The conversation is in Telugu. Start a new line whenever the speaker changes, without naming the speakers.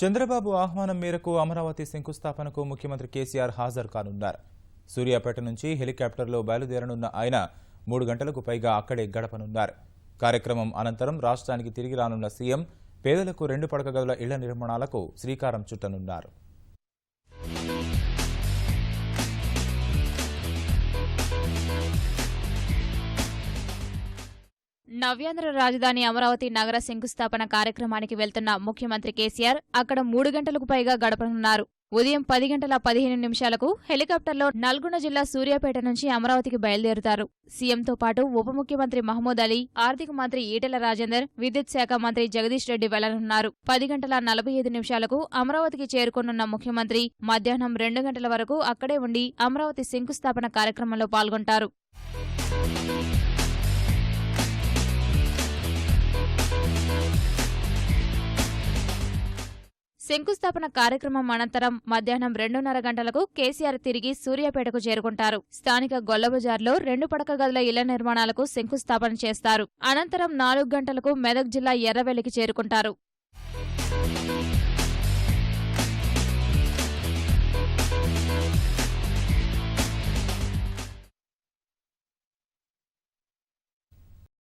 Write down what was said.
చంద్రబాబు ఆహ్వానం మేరకు అమరావతి శంకుస్థాపనకు ముఖ్యమంత్రి కేసీఆర్ హాజరు కానున్నారు. సూర్యాపేట నుంచి హెలికాప్టర్లో బయలుదేరనున్న ఆయన 3 గంటలకు పైగా అక్కడే గడపనున్నారు. కార్యక్రమం అనంతరం రాష్ట్రానికి తిరిగి రానున్న సీఎం పేదలకు 2 పడక గదుల ఇళ్ల నిర్మాణాలకు శ్రీకారం చుట్టనున్నారు.
నవ్యాంధ్ర రాజధాని అమరావతి నగర శంకుస్థాపన కార్యక్రమానికి వెళ్తున్న ముఖ్యమంత్రి కేసీఆర్ అక్కడ 3 గంటలకు పైగా గడపనున్నారు. ఉదయం 10 గంటల 15 నిమిషాలకు హెలికాప్టర్లో నల్గొండ జిల్లా సూర్యాపేట నుంచి అమరావతికి బయలుదేరుతారు. సీఎంతో పాటు ఉప ముఖ్యమంత్రి మహమూద్ అలీ, ఆర్థిక మంత్రి ఈటెల రాజేందర్, విద్యుత్ శాఖ మంత్రి జగదీష్ రెడ్డి వెళ్లనున్నారు. 10 గంటల 45 నిమిషాలకు అమరావతికి చేరుకోనున్న ముఖ్యమంత్రి మధ్యాహ్నం 2 గంటల వరకు అక్కడే ఉండి అమరావతి శంకుస్థాపన కార్యక్రమంలో పాల్గొంటారు. శంకుస్థాపన కార్యక్రమం అనంతరం మధ్యాహ్నం 2:30 గంటలకు కేసీఆర్ తిరిగి సూర్యాపేటకు చేరుకుంటారు. స్థానిక గొల్లబజార్లో 2 పడక గదుల ఇళ్ల నిర్మాణాలకు శంకుస్థాపన చేస్తారు. అనంతరం 4 గంటలకు మెదక్ జిల్లా ఎర్రవెల్లికి చేరుకుంటారు.